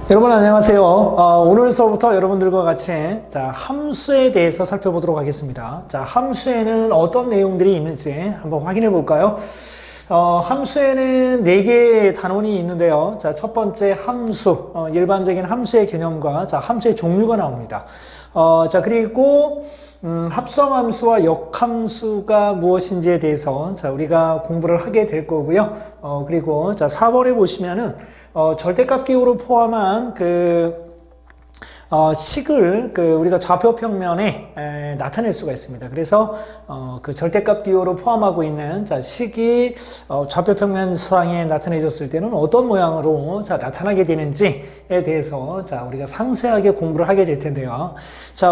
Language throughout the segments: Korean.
여러분 안녕하세요. 오늘 수업부터 여러분들과 같이 함수에 대해서 살펴보도록 하겠습니다. 함수에는 어떤 내용들이 있는지 한번 확인해 볼까요? 함수에는 4개의 단원이 있는데요. 첫 번째 함수, 일반적인 함수의 개념과 함수의 종류가 나옵니다. 그리고 합성함수와 역함수가 무엇인지에 대해서 우리가 공부를 하게 될 거고요. 그리고 4번에 보시면은 절대값 기호로 포함한 식을 우리가 좌표 평면에 나타낼 수가 있습니다. 그래서 그 절대값 기호로 포함하고 있는 식이 좌표 평면상에 나타내졌을 때는 어떤 모양으로 나타나게 되는지에 대해서 우리가 상세하게 공부를 하게 될 텐데요.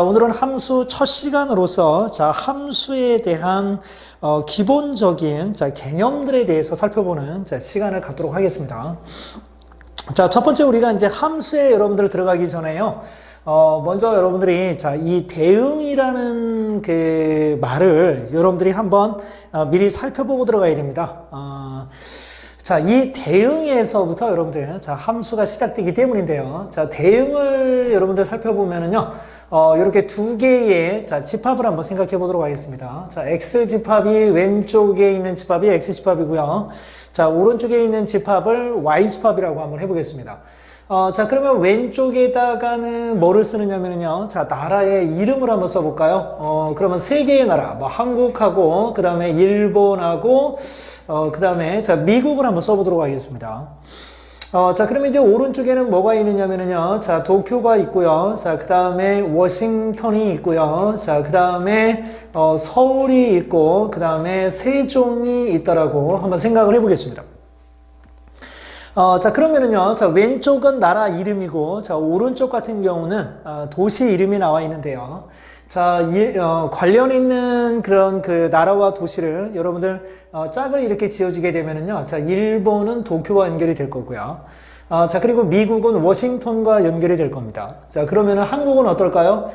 오늘은 함수 첫 시간으로서 함수에 대한 기본적인 개념들에 대해서 살펴보는 시간을 갖도록 하겠습니다. 첫 번째 우리가 이제 함수에 여러분들 들어가기 전에요. 먼저 여러분들이 이 대응이라는 그 말을 여러분들이 한번 미리 살펴보고 들어가야 됩니다. 이 대응에서부터 여러분들 함수가 시작되기 때문인데요. 대응을 여러분들 살펴보면은요. 이렇게 두 개의 집합을 한번 생각해 보도록 하겠습니다. X 집합이 왼쪽에 있는 집합이 X 집합이고요. 오른쪽에 있는 집합을 Y 집합이라고 한번 해보겠습니다. 그러면 왼쪽에다가는 뭐를 쓰느냐면요. 나라의 이름을 한번 써볼까요? 그러면 세 개의 나라, 한국하고, 그 다음에 일본하고, 그 다음에 미국을 한번 써보도록 하겠습니다. 그러면 이제 오른쪽에는 뭐가 있느냐면요. 도쿄가 있고요. 그 다음에 워싱턴이 있고요. 그 다음에 서울이 있고, 그 다음에 세종이 있다라고 한번 생각을 해보겠습니다. 그러면은요. 왼쪽은 나라 이름이고, 오른쪽 같은 경우는 도시 이름이 나와 있는데요. 관련 있는 그런 나라와 도시를 여러분들 짝을 이렇게 지어주게 되면은요. 일본은 도쿄와 연결이 될 거고요. 그리고 미국은 워싱턴과 연결이 될 겁니다. 그러면은 한국은 어떨까요?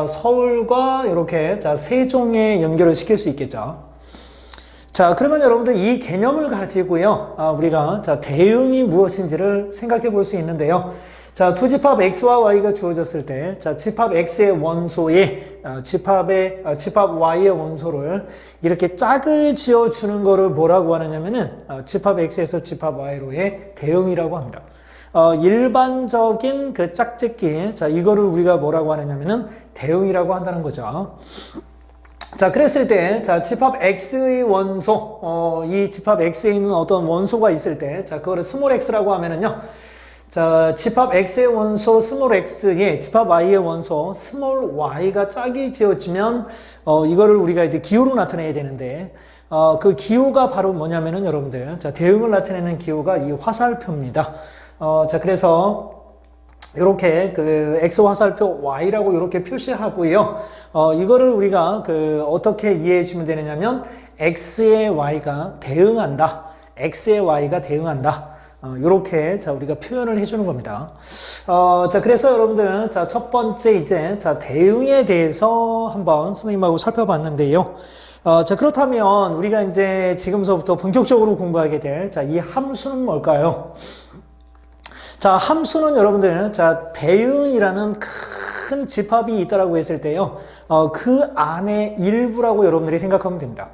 서울과 이렇게 세종에 연결을 시킬 수 있겠죠. 그러면 여러분들 이 개념을 가지고요. 우리가 대응이 무엇인지를 생각해 볼 수 있는데요. 두 집합 X와 Y가 주어졌을 때, 집합 X의 원소에, 집합 Y의 원소를 이렇게 짝을 지어주는 거를 뭐라고 하느냐면은, 집합 X에서 집합 Y로의 대응이라고 합니다. 일반적인 짝짓기, 이거를 우리가 뭐라고 하느냐면은 대응이라고 한다는 거죠. 그랬을 때, 집합 X의 원소, 이 집합 X에 있는 어떤 원소가 있을 때, 그거를 스몰 x라고 하면은요, 집합 X의 원소 스몰 x에 집합 Y의 원소 스몰 y가 짝이 지어지면, 이거를 우리가 이제 기호로 나타내야 되는데, 그 기호가 바로 뭐냐면은 여러분들, 대응을 나타내는 기호가 이 화살표입니다. 그래서, 이렇게 X 화살표 Y라고 이렇게 표시하고요. 이거를 우리가 어떻게 이해해 주면 되느냐면, X의 Y가 대응한다. X의 Y가 대응한다. 이렇게 우리가 표현을 해주는 겁니다. 그래서 여러분들 첫 번째 이제 대응에 대해서 한번 선생님하고 살펴봤는데요. 그렇다면 우리가 이제 지금서부터 본격적으로 공부하게 될 이 함수는 뭘까요? 함수는 여러분들 대응이라는 큰 집합이 있다라고 했을 때요. 그 안에 일부라고 여러분들이 생각하면 됩니다.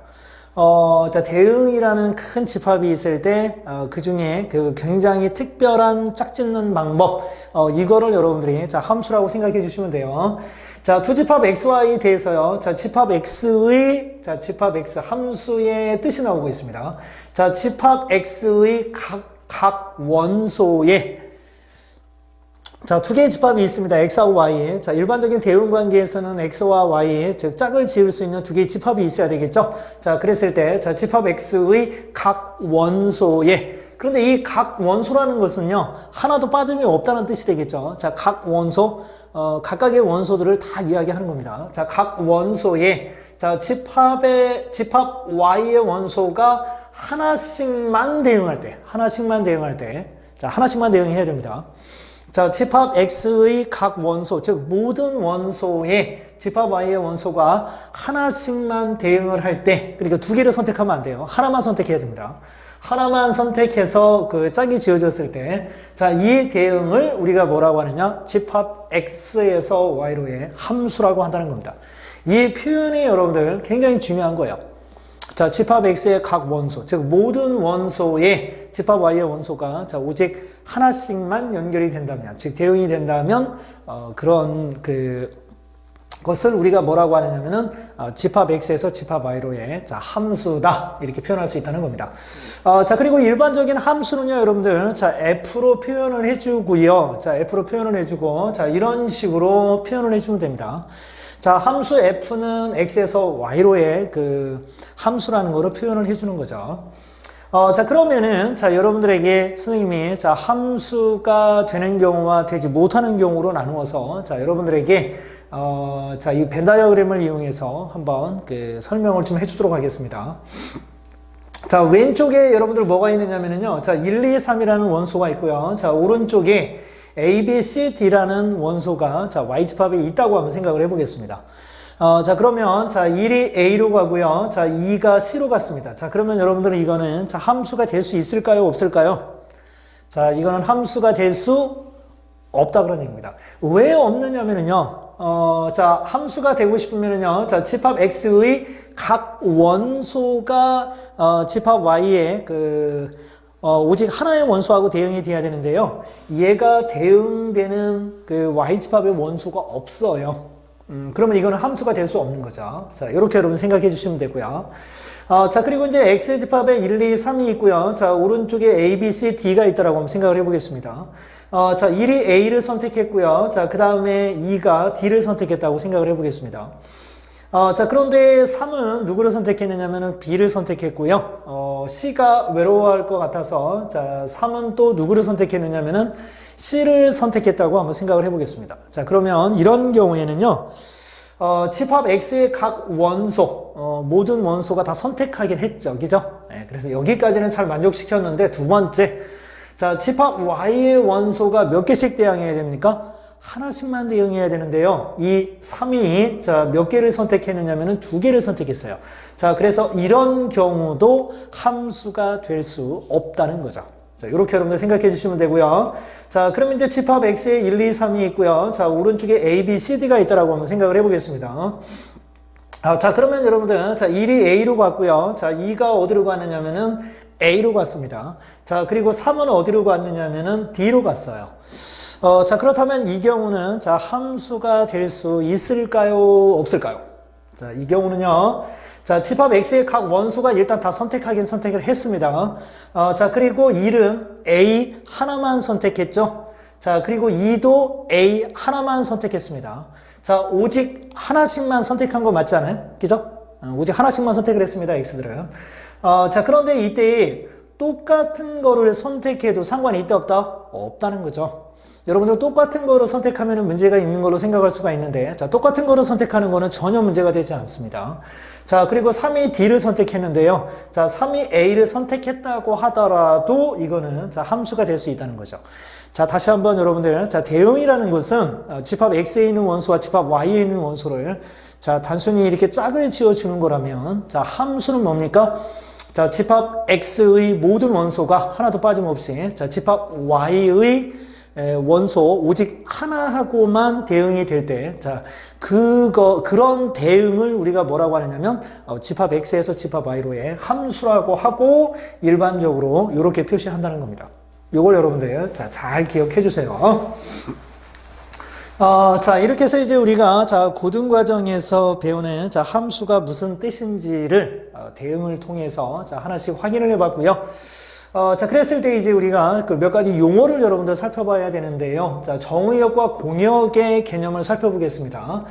대응이라는 큰 집합이 있을 때, 그 중에 굉장히 특별한 짝짓는 방법, 이거를 여러분들이 함수라고 생각해 주시면 돼요. 두 집합 XY에 대해서요. 집합 X의, 집합 X 함수의 뜻이 나오고 있습니다. 집합 X의 각 원소에 두 개의 집합이 있습니다. X하고 Y에. 일반적인 대응 관계에서는 X와 Y에 즉 짝을 지을 수 있는 두 개의 집합이 있어야 되겠죠. 그랬을 때 집합 X의 각 원소에, 그런데 이 각 원소라는 것은요. 하나도 빠짐이 없다는 뜻이 되겠죠. 각 원소, 각각의 원소들을 다 이야기하는 겁니다. 각 원소에 집합 Y의 원소가 하나씩만 대응할 때, 하나씩만 대응해야 됩니다. 집합 X의 각 원소, 즉 모든 원소에 집합 Y의 원소가 하나씩만 대응을 할 때, 그러니까 두 개를 선택하면 안 돼요. 하나만 선택해야 됩니다. 하나만 선택해서 그 짝이 지어졌을 때, 자, 이 대응을 우리가 뭐라고 하느냐? 집합 x에서 y로의 함수라고 한다는 겁니다. 이 표현이 여러분들 굉장히 중요한 거예요. 자, 집합 x의 각 원소, 즉 모든 원소의 집합 y의 원소가 자, 오직 하나씩만 연결이 된다면, 즉 대응이 된다면 그런 것을 우리가 뭐라고 하느냐면은 집합 x에서 집합 y로의 자, 함수다 이렇게 표현할 수 있다는 겁니다. 자, 그리고 일반적인 함수는요, 여러분들 자, f로 표현을 해주고요. 자, f로 표현을 해주고 자, 이런 식으로 표현을 해주면 됩니다. 자, 함수 f는 x에서 y로의 그 함수라는 거로 표현을 해주는 거죠. 자, 그러면은 자, 여러분들에게 선생님이 자, 함수가 되는 경우와 되지 못하는 경우로 나누어서 자, 여러분들에게 자, 이 벤 다이어그램을 이용해서 한번 설명을 좀 해주도록 하겠습니다. 자, 왼쪽에 여러분들 뭐가 있느냐면요. 자, 1, 2, 3이라는 원소가 있고요. 자, 오른쪽에 A, B, C, D라는 원소가 자, Y집합에 있다고 한번 생각을 해보겠습니다. 자, 그러면 자, 1이 A로 가고요. 자, 2가 C로 갔습니다. 자, 그러면 여러분들은 이거는 자, 함수가 될 수 있을까요? 없을까요? 자, 이거는 함수가 될 수 없다 그런 얘기입니다. 왜 없느냐면요. 자, 함수가 되고 싶으면요. 자, 집합 X의 각 원소가 집합 Y의 오직 하나의 원소하고 대응이 돼야 되는데요. 얘가 대응되는 Y집합의 원소가 없어요. 그러면 이거는 함수가 될 수 없는 거죠. 자, 이렇게 여러분 생각해 주시면 되고요. 자, 그리고 이제 X집합에 1, 2, 3이 있고요. 자, 오른쪽에 A, B, C, D가 있다라고 한번 생각을 해보겠습니다. 자, 1이 A를 선택했고요. 자, 그 다음에 2가 D를 선택했다고 생각을 해보겠습니다. 자, 그런데 3은 누구를 선택했느냐면은 B를 선택했고요. C가 외로워할 것 같아서 자, 3은 또 누구를 선택했느냐면은 C를 선택했다고 한번 생각을 해보겠습니다. 자, 그러면 이런 경우에는요. 집합 X의 각 원소, 모든 원소가 다 선택하긴 했죠. 그죠? 네, 그래서 여기까지는 잘 만족시켰는데 두 번째, 자, 집합 Y의 원소가 몇 개씩 대응해야 됩니까? 하나씩만 대응해야 되는데요. 이 3이 자, 몇 개를 선택했느냐면은 2개를 선택했어요. 자, 그래서 이런 경우도 함수가 될 수 없다는 거죠. 자, 이렇게 여러분들 생각해 주시면 되고요. 자, 그럼 이제 집합 X에 1, 2, 3이 있고요. 자, 오른쪽에 A, B, C, D가 있다라고 한번 생각을 해보겠습니다. 자, 그러면 여러분들, 자, 1이 A로 갔고요. 자, 2가 어디로 갔느냐면은 A로 갔습니다. 자, 그리고 3은 어디로 갔느냐면은 D로 갔어요. 자, 그렇다면 이 경우는 자, 함수가 될 수 있을까요? 없을까요? 자, 이 경우는요. 자, 집합 X의 각 원소가 일단 다 선택하긴 선택을 했습니다. 자, 그리고 1은 A 하나만 선택했죠. 자, 그리고 2도 A 하나만 선택했습니다. 자, 오직 하나씩만 선택한 거 맞지 않아요? 그죠? 오직 하나씩만 선택을 했습니다, X들은. 자, 그런데 이때 똑같은 거를 선택해도 상관이 있다, 없다? 없다는 거죠. 여러분들 똑같은 거를 선택하면 문제가 있는 걸로 생각할 수가 있는데, 자, 똑같은 거를 선택하는 거는 전혀 문제가 되지 않습니다. 자, 그리고 3이 D를 선택했는데요. 자, 3이 A를 선택했다고 하더라도 이거는 자, 함수가 될 수 있다는 거죠. 자, 다시 한번 여러분들, 자, 대응이라는 것은 집합 X에 있는 원소와 집합 Y에 있는 원소를 자, 단순히 이렇게 짝을 지어주는 거라면, 자, 함수는 뭡니까? 자, 집합 X의 모든 원소가 하나도 빠짐없이, 자, 집합 Y의 원소 오직 하나하고만 대응이 될 때, 자, 그런 대응을 우리가 뭐라고 하느냐면, 집합 X에서 집합 Y로의 함수라고 하고, 일반적으로 이렇게 표시한다는 겁니다. 요걸 여러분들, 자, 잘 기억해 주세요. 자, 이렇게 해서 이제 우리가, 자, 고등과정에서 배우는, 자, 함수가 무슨 뜻인지를, 대응을 통해서, 자, 하나씩 확인을 해 봤고요. 자, 그랬을 때 이제 우리가 몇 가지 용어를 여러분들 살펴봐야 되는데요. 자, 정의역과 공역의 개념을 살펴보겠습니다.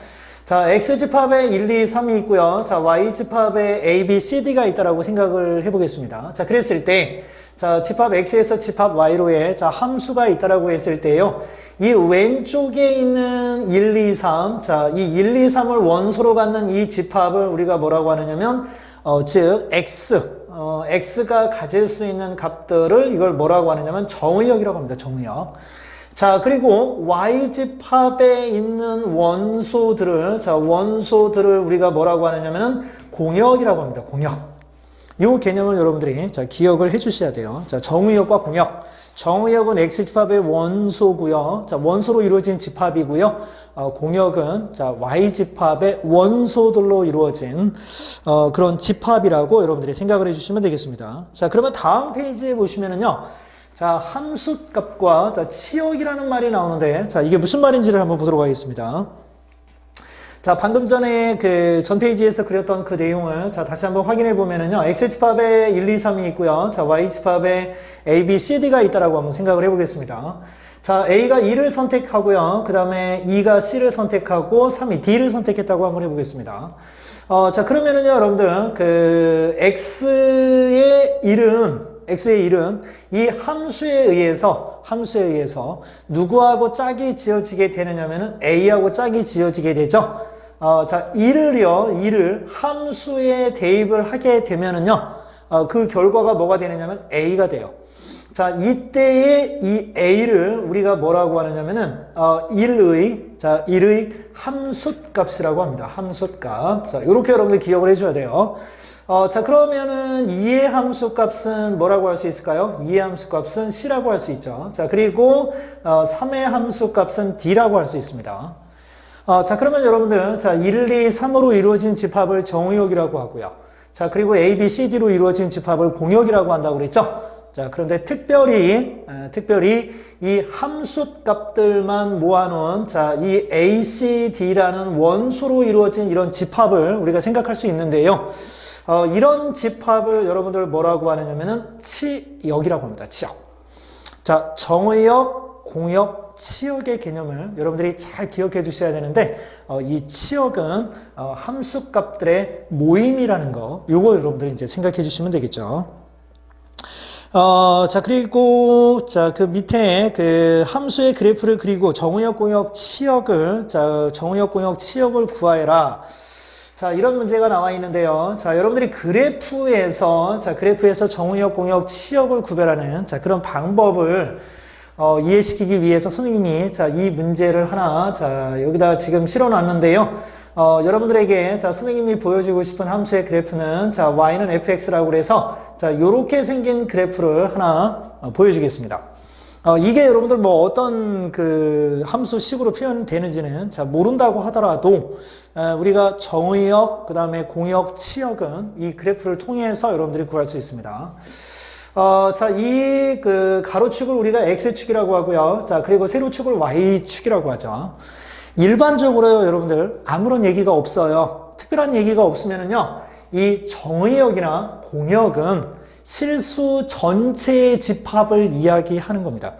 자, X집합에 1, 2, 3이 있고요. 자, Y집합에 A, B, C, D가 있다라고 생각을 해보겠습니다. 자, 그랬을 때, 자, 집합 X에서 집합 Y로의, 자, 함수가 있다라고 했을 때요. 이 왼쪽에 있는 1, 2, 3, 자, 이 1, 2, 3을 원소로 갖는 이 집합을 우리가 뭐라고 하느냐면, 즉, X가 가질 수 있는 값들을 이걸 뭐라고 하느냐면 정의역이라고 합니다. 정의역. 자, 그리고 Y집합에 있는 원소들을, 자, 원소들을 우리가 뭐라고 하느냐면 공역이라고 합니다. 공역. 요 개념을 여러분들이 자, 기억을 해 주셔야 돼요. 자, 정의역과 공역. 정의역은 X집합의 원소고요. 자, 원소로 이루어진 집합이고요. 공역은 자, Y집합의 원소들로 이루어진 그런 집합이라고 여러분들이 생각을 해주시면 되겠습니다. 자, 그러면 다음 페이지에 보시면은요. 자, 함수값과 자, 치역이라는 말이 나오는데 자, 이게 무슨 말인지를 한번 보도록 하겠습니다. 자, 방금 전에 그 전 페이지에서 그렸던 그 내용을 자, 다시 한번 확인해 보면은요. X집합에 1, 2, 3이 있고요. 자, Y집합에 A, B, C, D가 있다라고 한번 생각을 해 보겠습니다. 자, A가 2를 선택하고요. 그 다음에 2가 C를 선택하고 3이 D를 선택했다고 한번 해 보겠습니다. 자, 그러면은요, 여러분들, 그 X의 1은 이 함수에 의해서 누구하고 짝이 지어지게 되느냐면은 A하고 짝이 지어지게 되죠. 자, 2를 함수에 대입을 하게 되면은요, 그 결과가 뭐가 되느냐면 A가 돼요. 자, 이때의 이 A를 우리가 뭐라고 하느냐면은, 1의 함수값이라고 합니다. 함수값. 자, 요렇게 여러분들 기억을 해줘야 돼요. 자, 그러면은 2의 함수값은 뭐라고 할 수 있을까요? 2의 함수값은 C라고 할 수 있죠. 자, 그리고 3의 함수값은 D라고 할 수 있습니다. 자, 그러면 여러분들, 자, 1, 2, 3으로 이루어진 집합을 정의역이라고 하고요. 자, 그리고 A, B, C, D로 이루어진 집합을 공역이라고 한다고 그랬죠? 자, 그런데 특별히 이 함수값들만 모아놓은, 자, 이 A, C, D라는 원소로 이루어진 이런 집합을 우리가 생각할 수 있는데요. 이런 집합을 여러분들 뭐라고 하느냐면은 치역이라고 합니다. 치역. 자, 정의역, 공역, 치역의 개념을 여러분들이 잘 기억해 두셔야 되는데, 이 치역은 함수값들의 모임이라는 거, 요거 여러분들 이제 생각해 주시면 되겠죠. 자, 그리고, 자, 그 밑에 그 함수의 그래프를 그리고 정의역, 공역, 치역을, 자, 정의역, 공역, 치역을 구하여라. 자, 이런 문제가 나와 있는데요. 자, 여러분들이 그래프에서 정의역, 공역, 치역을 구별하는, 자, 그런 방법을, 이해시키기 위해서 선생님이, 자, 이 문제를 하나, 자, 여기다 지금 실어 놨는데요. 여러분들에게, 자, 선생님이 보여주고 싶은 함수의 그래프는, 자, y는 fx라고 그래서, 자, 요렇게 생긴 그래프를 하나 보여주겠습니다. 이게 여러분들 뭐 어떤 그 함수식으로 표현되는지는 자, 모른다고 하더라도, 우리가 정의역, 그 다음에 공역, 치역은 이 그래프를 통해서 여러분들이 구할 수 있습니다. 자, 이 그 가로축을 우리가 x축이라고 하고요. 자, 그리고 세로축을 y축이라고 하죠. 일반적으로요, 여러분들, 아무런 얘기가 없어요. 특별한 얘기가 없으면은요, 이 정의역이나 공역은 실수 전체의 집합을 이야기하는 겁니다.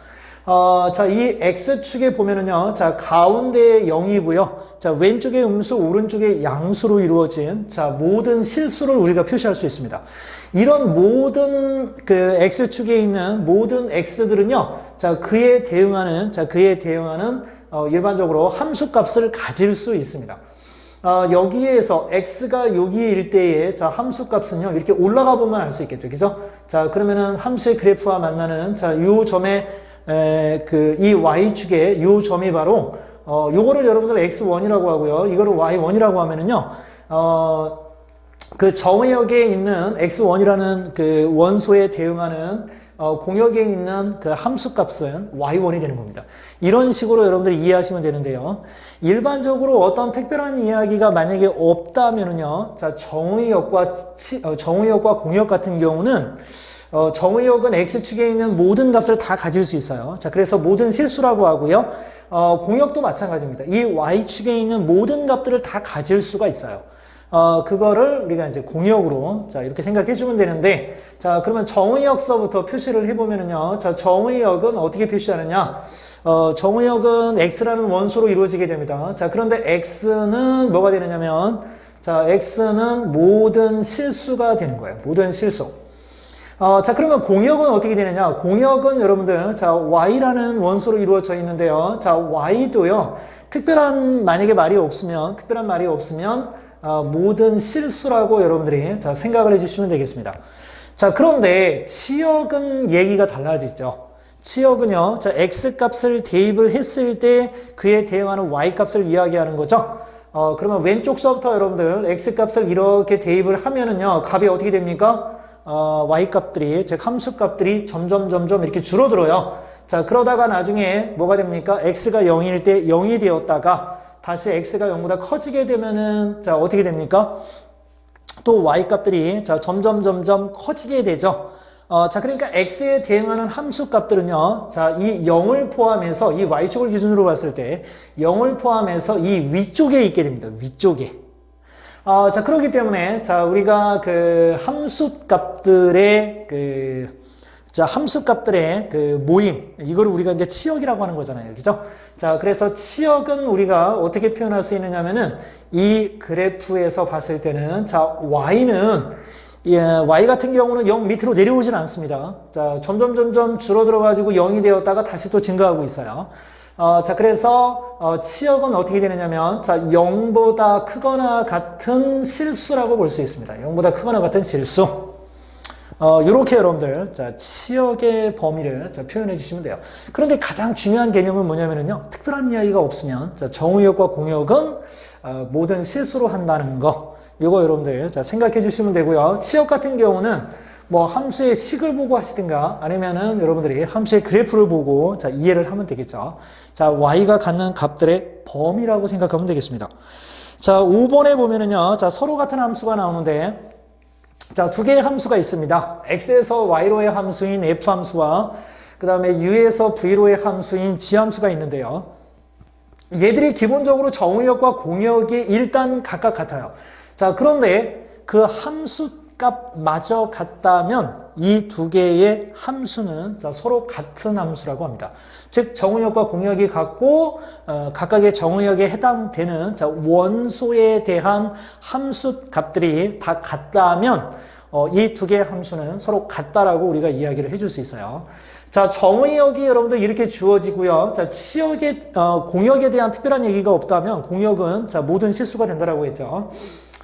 자, 이 X축에 보면은요, 자, 가운데에 0이고요. 자, 왼쪽에 음수, 오른쪽에 양수로 이루어진, 자, 모든 실수를 우리가 표시할 수 있습니다. 이런 모든 그 X축에 있는 모든 X들은요, 자, 그에 대응하는 일반적으로 함수값을 가질 수 있습니다. 여기에서 x가 여기일 때의 자, 함수값은요, 이렇게 올라가 보면 알 수 있겠죠. 그죠? 자, 그러면은 함수의 그래프와 만나는, 자, 요 점에, 이 y축의 요 점이 바로, 요거를 여러분들 x1이라고 하고요. 이거를 y1이라고 하면은요, 그 정의역에 있는 x1이라는 그 원소에 대응하는 공역에 있는 그 함수값은 y1이 되는 겁니다. 이런 식으로 여러분들이 이해하시면 되는데요. 일반적으로 어떤 특별한 이야기가 만약에 없다면은요, 자, 정의역과 공역 같은 경우는, 정의역은 x축에 있는 모든 값을 다 가질 수 있어요. 자, 그래서 모든 실수라고 하고요. 공역도 마찬가지입니다. 이 y축에 있는 모든 값들을 다 가질 수가 있어요. 그거를 우리가 이제 공역으로, 자, 이렇게 생각해 주면 되는데, 자, 그러면 정의역서부터 표시를 해보면은요, 자, 정의역은 어떻게 표시하느냐? 정의역은 x라는 원소로 이루어지게 됩니다. 자, 그런데 x는 뭐가 되느냐면, 자, x는 모든 실수가 되는 거예요. 모든 실수. 자, 그러면 공역은 어떻게 되느냐? 공역은 여러분들, 자, y라는 원소로 이루어져 있는데요. 자, y도요, 특별한 말이 없으면, 모든 실수라고 여러분들이 자, 생각을 해주시면 되겠습니다. 자, 그런데 치역은 얘기가 달라지죠. 치역은요, 자, x값을 대입을 했을 때 그에 대응하는 y값을 이야기하는 거죠. 그러면 왼쪽서부터 여러분들 x값을 이렇게 대입을 하면은요, 값이 어떻게 됩니까? y 값들이, 즉 함수 값들이 점점 이렇게 줄어들어요. 자, 그러다가 나중에 뭐가 됩니까? x가 0일 때 0이 되었다가 다시 x가 0보다 커지게 되면은 자, 어떻게 됩니까? 또 y 값들이 자, 점점 커지게 되죠. 자, 그러니까 x에 대응하는 함수 값들은요. 자, 이 0을 포함해서 이 y축을 기준으로 봤을 때 0을 포함해서 이 위쪽에 있게 됩니다. 위쪽에. 자, 그렇기 때문에 자, 우리가 그 함수 값들의 함수 값들의 그 모임, 이거를 우리가 이제 치역이라고 하는 거잖아요. 그죠? 자, 그래서 치역은 우리가 어떻게 표현할 수 있느냐면은 이 그래프에서 봤을 때는 자, y는 y 같은 경우는 0 밑으로 내려오진 않습니다. 자, 점점 줄어들어가지고 0이 되었다가 다시 또 증가하고 있어요. 자, 그래서 치역은 어떻게 되느냐면 자, 0보다 크거나 같은 실수라고 볼 수 있습니다. 0보다 크거나 같은 실수. 요렇게 여러분들 자, 치역의 범위를 자, 표현해 주시면 돼요. 그런데 가장 중요한 개념은 뭐냐면요. 특별한 이야기가 없으면 자, 정의역과 공역은 모든 실수로 한다는 거. 요거 여러분들 자, 생각해 주시면 되고요. 치역 같은 경우는 뭐 함수의 식을 보고 하시든가 아니면은 여러분들이 함수의 그래프를 보고 자, 이해를 하면 되겠죠. 자, y가 갖는 값들의 범위라고 생각하면 되겠습니다. 자, 5번에 보면은요. 자, 서로 같은 함수가 나오는데 자, 두 개의 함수가 있습니다. x에서 y로의 함수인 f 함수와 그 다음에 u에서 v로의 함수인 g 함수가 있는데요. 얘들이 기본적으로 정의역과 공역이 일단 각각 같아요. 자, 그런데 그 함수 값마저 같다면 이 두 개의 함수는 자, 서로 같은 함수라고 합니다. 즉 정의역과 공역이 같고 각각의 정의역에 해당되는 자, 원소에 대한 함수 값들이 다 같다면 이 두 개의 함수는 서로 같다라고 우리가 이야기를 해줄 수 있어요. 자, 정의역이 여러분들 이렇게 주어지고요. 자, 치역의 공역에 대한 특별한 얘기가 없다면 공역은 자, 모든 실수가 된다라고 했죠.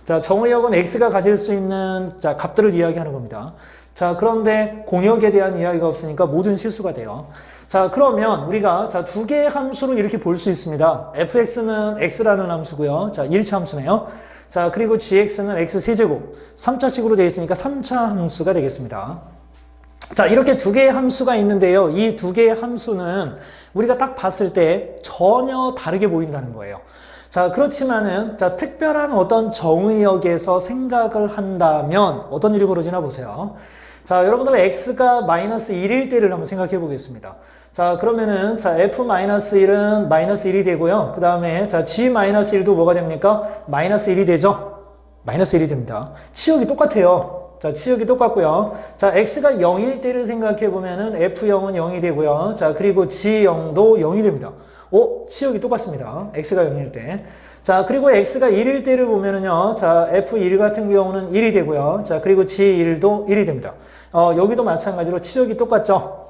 자, 정의역은 x가 가질 수 있는 자, 값들을 이야기하는 겁니다. 자, 그런데 공역에 대한 이야기가 없으니까 모든 실수가 돼요. 자, 그러면 우리가 자, 두 개의 함수로 이렇게 볼 수 있습니다. fx는 x라는 함수고요. 자, 1차 함수네요. 자, 그리고 gx는 x세제곱. 3차식으로 되어 있으니까 3차 함수가 되겠습니다. 자, 이렇게 두 개의 함수가 있는데요. 이 두 개의 함수는 우리가 딱 봤을 때 전혀 다르게 보인다는 거예요. 자, 그렇지만은, 자, 특별한 어떤 정의역에서 생각을 한다면 어떤 일이 벌어지나 보세요. 자, 여러분들 x가 마이너스 1일 때를 한번 생각해 보겠습니다. 자, 그러면은, 자, f-1은 마이너스 1이 되고요. 그 다음에, 자, g-1도 뭐가 됩니까? 마이너스 1이 되죠? 마이너스 1이 됩니다. 치역이 똑같아요. 자, 치역이 똑같고요. 자, x가 0일 때를 생각해 보면은 f0은 0이 되고요. 자, 그리고 g0도 0이 됩니다. 치역이 똑같습니다. x가 0일 때. 자, 그리고 x가 1일 때를 보면은요. 자, f1 같은 경우는 1이 되고요. 자, 그리고 g1도 1이 됩니다. 여기도 마찬가지로 치역이 똑같죠.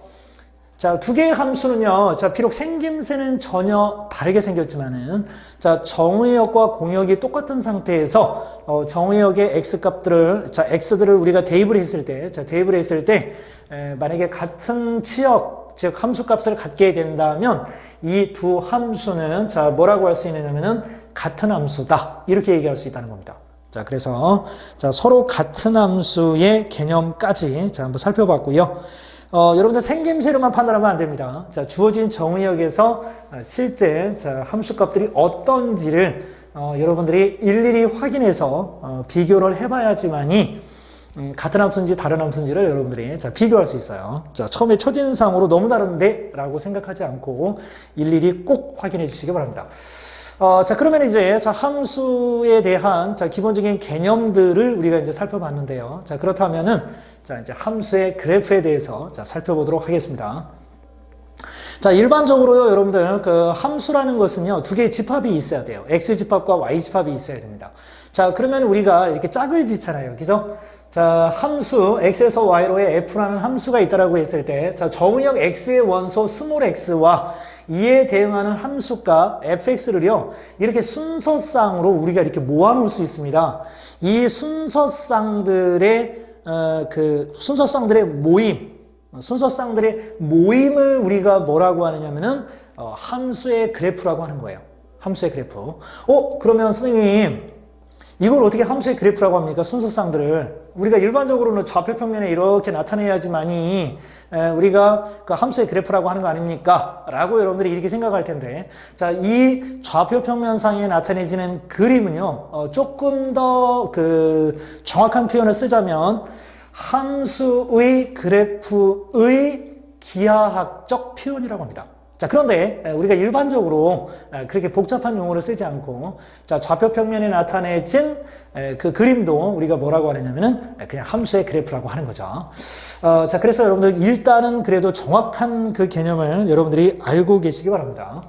자, 두 개의 함수는요. 자, 비록 생김새는 전혀 다르게 생겼지만은 자, 정의역과 공역이 똑같은 상태에서 정의역의 x값들을 자, x들을 우리가 대입을 했을 때 자, 대입을 했을 때 만약에 같은 치역 즉 함수값을 갖게 된다면 이 두 함수는 자, 뭐라고 할 수 있느냐면은 같은 함수다. 이렇게 얘기할 수 있다는 겁니다. 자, 그래서 자, 서로 같은 함수의 개념까지 자, 한번 살펴봤고요. 여러분들 생김새로만 판단하면 안 됩니다. 자, 주어진 정의역에서 실제 자, 함수값들이 어떤지를 여러분들이 일일이 확인해서 비교를 해봐야지만이 같은 함수인지 다른 함수인지를 여러분들이 자, 비교할 수 있어요. 자, 처음에 첫인상으로 너무 다른데 라고 생각하지 않고 일일이 꼭 확인해 주시기 바랍니다. 자, 그러면 이제 자, 함수에 대한 자, 기본적인 개념들을 우리가 이제 살펴봤는데요. 자, 그렇다면은 자, 이제 함수의 그래프에 대해서 자, 살펴보도록 하겠습니다. 자, 일반적으로요, 여러분들 그 함수라는 것은요, 두 개의 집합이 있어야 돼요. x 집합과 y 집합이 있어야 됩니다. 자, 그러면 우리가 이렇게 짝을 짓잖아요. 그죠? 자, 함수 x에서 y로의 f라는 함수가 있다라고 했을 때, 자, 정의역 x의 원소 스몰 x와 이에 대응하는 함수값 fx를요, 이렇게 순서쌍으로 우리가 이렇게 모아놓을 수 있습니다. 이 순서쌍들의 순서쌍들의 모임을 우리가 뭐라고 하느냐면은 함수의 그래프라고 하는 거예요. 함수의 그래프. 그러면 선생님, 이걸 어떻게 함수의 그래프라고 합니까? 순서쌍들을. 우리가 일반적으로는 좌표 평면에 이렇게 나타내야지만이 우리가 그 함수의 그래프라고 하는 거 아닙니까? 라고 여러분들이 이렇게 생각할 텐데, 자, 이 좌표 평면상에 나타내지는 그림은요, 조금 더 그 정확한 표현을 쓰자면 함수의 그래프의 기하학적 표현이라고 합니다. 자, 그런데 우리가 일반적으로 그렇게 복잡한 용어를 쓰지 않고, 자, 좌표 평면에 나타내진 그 그림도 우리가 뭐라고 하느냐면은 그냥 함수의 그래프라고 하는 거죠. 자, 그래서 여러분들 일단은 그래도 정확한 그 개념을 여러분들이 알고 계시기 바랍니다.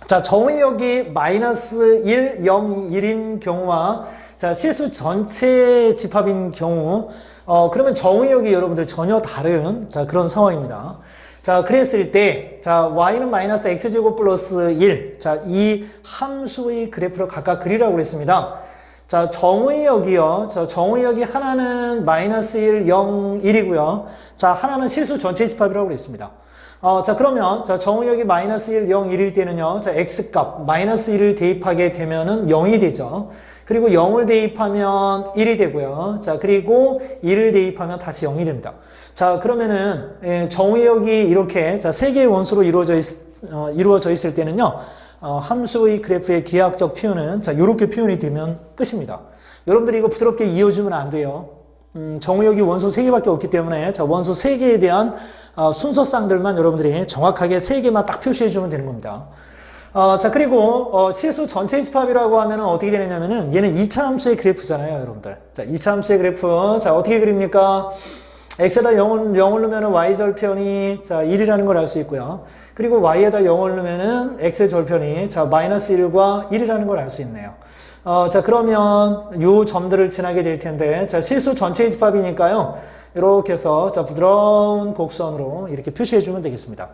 자, 정의역이 마이너스 1, 0, 1인 경우와 자, 실수 전체 집합인 경우, 그러면 정의역이 여러분들 전혀 다른 자, 그런 상황입니다. 자, 그랬을 때, 자, y는 마이너스 x제곱 플러스 1. 자, 이 함수의 그래프를 각각 그리라고 그랬습니다. 자, 정의역이요. 자, 정의역이 하나는 마이너스 1, 0, 1이고요. 자, 하나는 실수 전체 집합이라고 그랬습니다. 자, 그러면, 자, 정의역이 마이너스 1, 0, 1일 때는요. 자, x값, 마이너스 1을 대입하게 되면은 0이 되죠. 그리고 0을 대입하면 1이 되고요. 자, 그리고 1을 대입하면 다시 0이 됩니다. 자, 그러면은, 정의역이 이렇게, 자, 세 개의 원소로 이루어져 있을 때는요, 함수의 그래프의 기하학적 표현은, 자, 요렇게 표현이 되면 끝입니다. 여러분들이 이거 부드럽게 이어주면 안 돼요. 정의역이 원소 3개밖에 없기 때문에, 자, 원소 3개에 대한, 순서쌍들만 여러분들이 정확하게 3개만 딱 표시해주면 되는 겁니다. 자, 그리고, 실수 전체 집합이라고 하면은 어떻게 되느냐면은, 얘는 2차 함수의 그래프잖아요, 여러분들. 자, 2차 함수의 그래프. 자, 어떻게 그립니까? x에다 0을 넣으면은 y 절편이, 자, 1이라는 걸 알 수 있고요. 그리고 y에다 0을 넣으면은 x의 절편이, 자, 마이너스 1과 1이라는 걸 알 수 있네요. 자, 그러면 요 점들을 지나게 될 텐데, 자, 실수 전체 집합이니까요. 이렇게 해서, 자, 부드러운 곡선으로 이렇게 표시해주면 되겠습니다.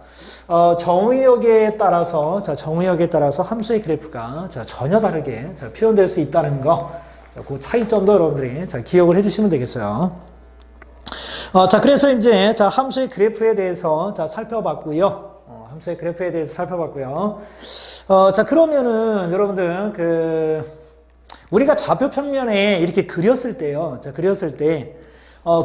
정의역에 따라서, 자, 정의역에 따라서 함수의 그래프가, 자, 전혀 다르게, 자, 표현될 수 있다는 거, 자, 그 차이점도 여러분들이, 자, 기억을 해주시면 되겠어요. 자, 그래서 이제, 자, 함수의 그래프에 대해서, 자, 살펴봤고요. 함수의 그래프에 대해서 살펴봤고요. 자, 그러면은, 여러분들, 우리가 좌표 평면에 이렇게 그렸을 때요. 자, 그렸을 때,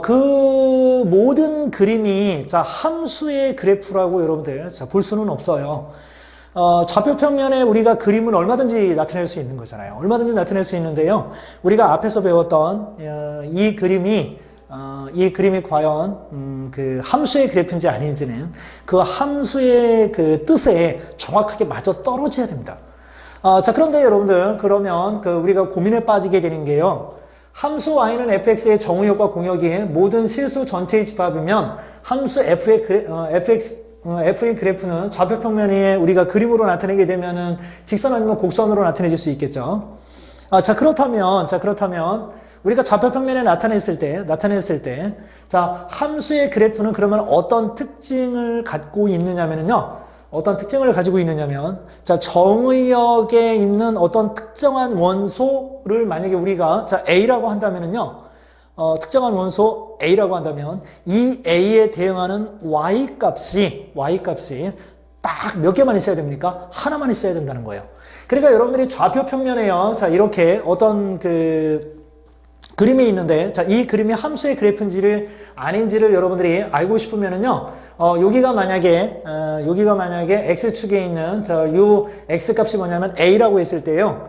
그 모든 그림이 자 함수의 그래프라고 여러분들 자, 볼 수는 없어요. 좌표 평면에 우리가 그림은 얼마든지 나타낼 수 있는 거잖아요. 얼마든지 나타낼 수 있는데요. 우리가 앞에서 배웠던 이 그림이 과연 그 함수의 그래프인지 아닌지는 그 함수의 그 뜻에 정확하게 맞아 떨어져야 됩니다. 자, 그런데 여러분들 그러면 우리가 고민에 빠지게 되는 게요. 함수 y는 fx의 정의역과 공역이 모든 실수 전체의 집합이면 함수 f의 그래프는 좌표 평면에 우리가 그림으로 나타내게 되면은 직선 아니면 곡선으로 나타내질 수 있겠죠. 자, 그렇다면 우리가 좌표 평면에 나타냈을 때, 자, 함수의 그래프는 그러면 어떤 특징을 갖고 있느냐면요. 어떤 특징을 가지고 있느냐면, 자, 정의역에 있는 어떤 특정한 원소를 만약에 우리가, 자, A라고 한다면은요, 특정한 원소 A라고 한다면, 이 A에 대응하는 Y 값이 딱 몇 개만 있어야 됩니까? 하나만 있어야 된다는 거예요. 그러니까 여러분들이 좌표 평면에요, 자, 이렇게 어떤 그림이 있는데, 자, 이 그림이 함수의 그래프인지를 아닌지를 여러분들이 알고 싶으면은요, 여기가 만약에 x축에 있는, 자, 요 x값이 뭐냐면 a라고 했을 때요,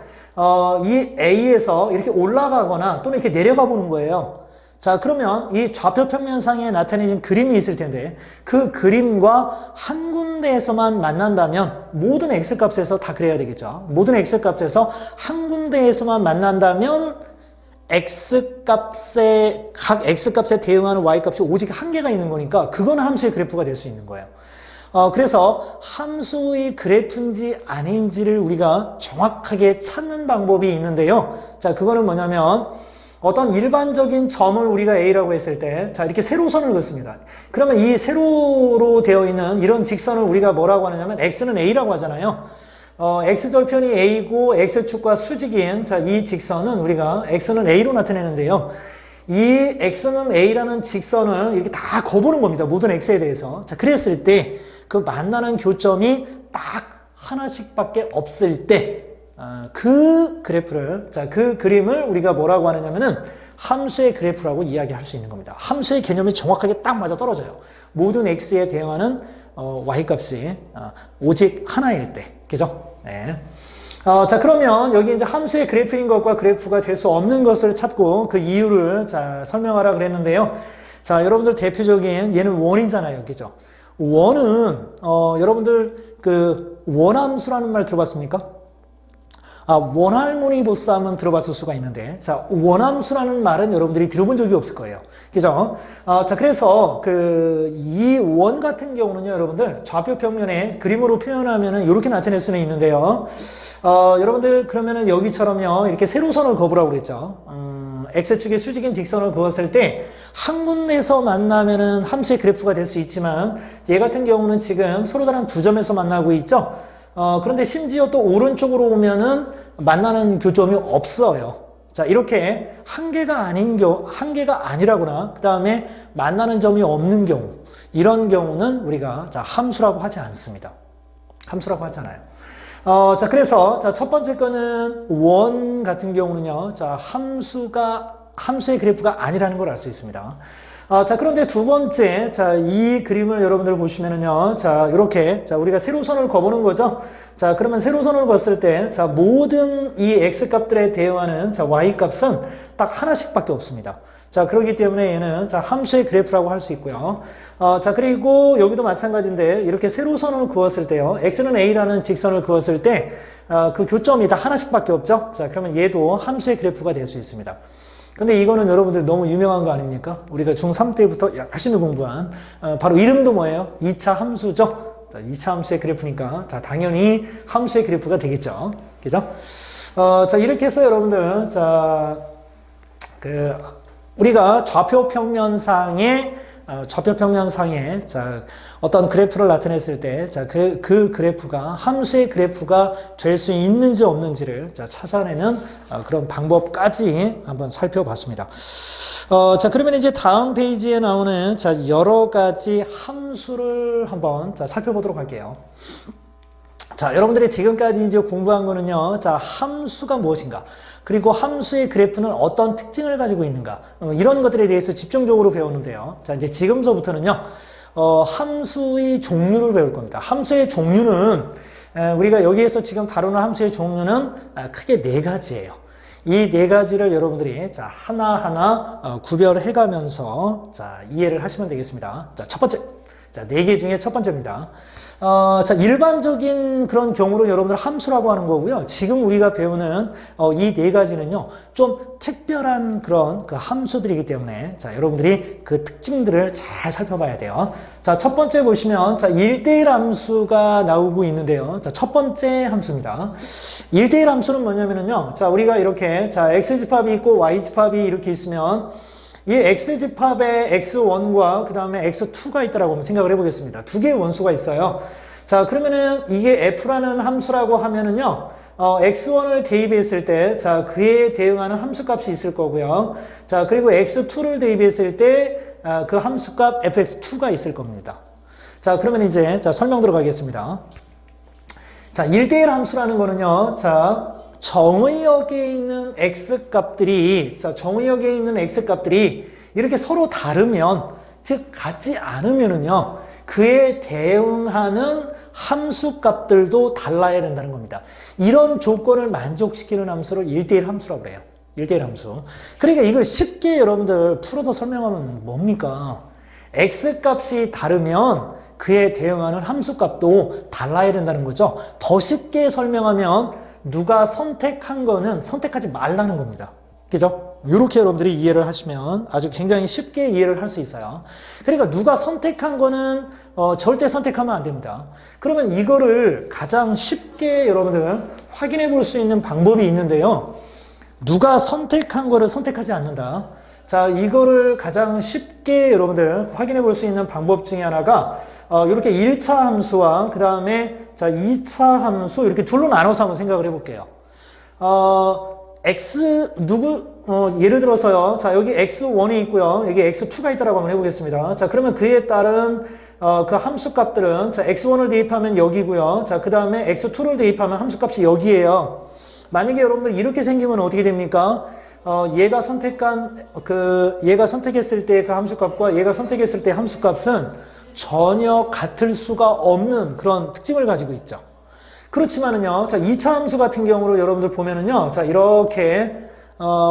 이 a에서 이렇게 올라가거나 또는 이렇게 내려가 보는 거예요. 자, 그러면 이 좌표 평면상에 나타내진 그림이 있을 텐데, 그 그림과 한 군데에서만 만난다면, 모든 x값에서 다 그래야 되겠죠. 모든 x값에서 한 군데에서만 만난다면, 각 x값에 대응하는 y값이 오직 한 개가 있는 거니까 그거는 함수의 그래프가 될 수 있는 거예요. 그래서 함수의 그래프인지 아닌지를 우리가 정확하게 찾는 방법이 있는데요. 자, 그거는 뭐냐면 어떤 일반적인 점을 우리가 A라고 했을 때, 자, 이렇게 세로선을 그었습니다. 그러면 이 세로로 되어 있는 이런 직선을 우리가 뭐라고 하느냐면 X는 A라고 하잖아요. x절편이 a고 x축과 수직인 자, 이 직선은 우리가 x는 a로 나타내는데요. 이 x는 a라는 직선을 이렇게 다 거보는 겁니다. 모든 x에 대해서. 자, 그랬을 때 그 만나는 교점이 딱 하나씩밖에 없을 때 그 그래프를, 자, 그 그림을 우리가 뭐라고 하느냐면은 함수의 그래프라고 이야기할 수 있는 겁니다. 함수의 개념이 정확하게 딱 맞아 떨어져요. 모든 x에 대응하는 y값이 오직 하나일 때. 그죠? 네. 자, 그러면 여기 이제 함수의 그래프인 것과 그래프가 될 수 없는 것을 찾고 그 이유를 자, 설명하라 그랬는데요. 자, 여러분들 대표적인 얘는 원이잖아요. 그죠? 원은, 여러분들 그 원함수라는 말 들어봤습니까? 원할머니 보쌈은 들어봤을 수가 있는데, 자, 원함수라는 말은 여러분들이 들어본 적이 없을 거예요. 그죠? 자, 그래서 이 원 같은 경우는요, 여러분들 좌표 평면에 그림으로 표현하면은 이렇게 나타낼 수는 있는데요. 여러분들 그러면은 여기처럼요, 이렇게 세로선을 그어보라고 그랬죠. X축에 수직인 직선을 그었을 때 한 군데에서 만나면은 함수의 그래프가 될 수 있지만 얘 같은 경우는 지금 서로 다른 두 점에서 만나고 있죠. 그런데 심지어 또 오른쪽으로 오면은 만나는 교점이 없어요. 자, 이렇게 한 개가 아니라거나 그 다음에 만나는 점이 없는 경우, 이런 경우는 우리가 자, 함수라고 하지 않습니다. 함수라고 하지 않아요. 자, 그래서 자, 첫 번째 거는 원 같은 경우는요, 자, 함수의 그래프가 아니라는 걸 알 수 있습니다. 자, 그런데 두 번째, 자, 이 그림을 여러분들 보시면은요, 자, 이렇게, 자, 우리가 세로선을 그어보는 거죠. 자, 그러면 세로선을 그었을 때, 자, 모든 이 x 값들에 대응하는, 자, y 값은 딱 하나씩밖에 없습니다. 자, 그렇기 때문에 얘는, 자, 함수의 그래프라고 할 수 있고요. 자, 그리고 여기도 마찬가지인데, 이렇게 세로선을 그었을 때요, x는 a라는 직선을 그었을 때, 그 교점이 다 하나씩밖에 없죠. 자, 그러면 얘도 함수의 그래프가 될 수 있습니다. 근데 이거는 여러분들 너무 유명한 거 아닙니까? 우리가 중3 때부터 열심히 공부한 바로 이름도 뭐예요? 2차 함수죠. 자, 2차 함수의 그래프니까 자, 당연히 함수의 그래프가 되겠죠. 그죠? 자, 이렇게 해서 여러분들 자, 우리가 좌표 평면상에 자, 어떤 그래프를 나타냈을 때, 자, 그 그래프가 함수의 그래프가 될 수 있는지 없는지를 자, 찾아내는 그런 방법까지 한번 살펴봤습니다. 자, 그러면 이제 다음 페이지에 나오는 자, 여러 가지 함수를 한번 자, 살펴보도록 할게요. 자, 여러분들이 지금까지 이제 공부한 거는요, 자, 함수가 무엇인가? 그리고 함수의 그래프는 어떤 특징을 가지고 있는가? 이런 것들에 대해서 집중적으로 배우는데요. 자, 이제 지금서부터는요, 함수의 종류를 배울 겁니다. 함수의 종류는, 우리가 여기에서 지금 다루는 함수의 종류는 크게 네 가지예요. 이 네 가지를 여러분들이 자, 하나하나 구별해 가면서 자, 이해를 하시면 되겠습니다. 자, 첫 번째. 자, 네 개 중에 첫 번째입니다. 자, 일반적인 그런 경우로 여러분들 함수라고 하는 거고요. 지금 우리가 배우는 이 네 가지는요, 좀 특별한 그런 그 함수들이기 때문에 자, 여러분들이 그 특징들을 잘 살펴봐야 돼요. 자, 첫 번째 보시면 자, 1대1 함수가 나오고 있는데요. 자, 첫 번째 함수입니다. 1대1 함수는 뭐냐면요. 자, 우리가 이렇게 자, x집합이 있고 y집합이 이렇게 있으면 이 x집합에 x1과 그 다음에 x2가 있다라고 한번 생각을 해보겠습니다. 두 개의 원소가 있어요. 자, 그러면은 이게 f라는 함수라고 하면은요, x1을 대입했을 때, 자, 그에 대응하는 함수값이 있을 거고요. 자, 그리고 x2를 대입했을 때, 그 함수값 fx2가 있을 겁니다. 자, 그러면 이제, 자, 설명 들어가겠습니다. 자, 1대1 함수라는 거는요, 자, 정의역에 있는 x값들이 이렇게 서로 다르면, 즉 같지 않으면은요, 그에 대응하는 함수값들도 달라야 된다는 겁니다. 이런 조건을 만족시키는 함수를 1대1 함수라고 그래요. 1대1 함수. 그러니까 이걸 쉽게 여러분들 풀어서 설명하면 뭡니까? x값이 다르면 그에 대응하는 함수값도 달라야 된다는 거죠. 더 쉽게 설명하면 누가 선택한 거는 선택하지 말라는 겁니다. 그죠? 이렇게 여러분들이 이해를 하시면 아주 굉장히 쉽게 이해를 할 수 있어요. 그러니까 누가 선택한 거는 절대 선택하면 안 됩니다. 그러면 이거를 가장 쉽게 여러분들 확인해 볼 수 있는 방법이 있는데요. 누가 선택한 거를 선택하지 않는다. 자, 이거를 가장 쉽게 여러분들 확인해 볼 수 있는 방법 중에 하나가 이렇게 1차 함수와 그 다음에 자, 2차 함수 이렇게 둘로 나눠서 한번 생각을 해볼게요. 예를 들어서요. 자, 여기 x1이 있고요. 여기 x2가 있다라고 한번 해보겠습니다. 자, 그러면 그에 따른 그 함수값들은 자, x1을 대입하면 여기고요. 자, 그 다음에 x2를 대입하면 함수값이 여기에요. 만약에 여러분들 이렇게 생기면 어떻게 됩니까? 얘가 얘가 선택했을 때 그 함수값과 얘가 선택했을 때 함수값은 전혀 같을 수가 없는 그런 특징을 가지고 있죠. 그렇지만은요, 자, 2차 함수 같은 경우로 여러분들 보면은요, 자, 이렇게,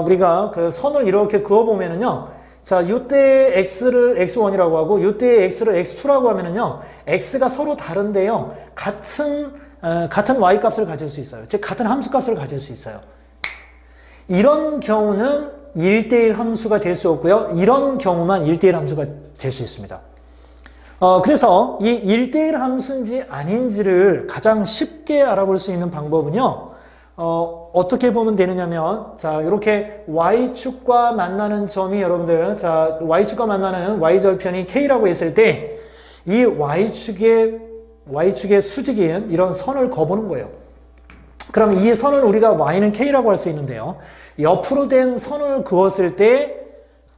우리가 그 선을 이렇게 그어보면은요, 자, 요때 x를 x1이라고 하고, 요때 x를 x2라고 하면은요, x가 서로 다른데요, 같은 y 값을 가질 수 있어요. 즉, 같은 함수 값을 가질 수 있어요. 이런 경우는 1대1 함수가 될 수 없고요, 이런 경우만 1대1 함수가 될 수 있습니다. 그래서 이 1대1 함수인지 아닌지를 가장 쉽게 알아볼 수 있는 방법은요, 어떻게 보면 되느냐면, 자, 이렇게 y축과 만나는 점이 여러분들, 자, y축과 만나는 y절편이 k라고 했을 때, 이 y축의 수직인 이런 선을 그어보는 거예요. 그럼 이 선을 우리가 y는 k라고 할 수 있는데요, 옆으로 된 선을 그었을 때,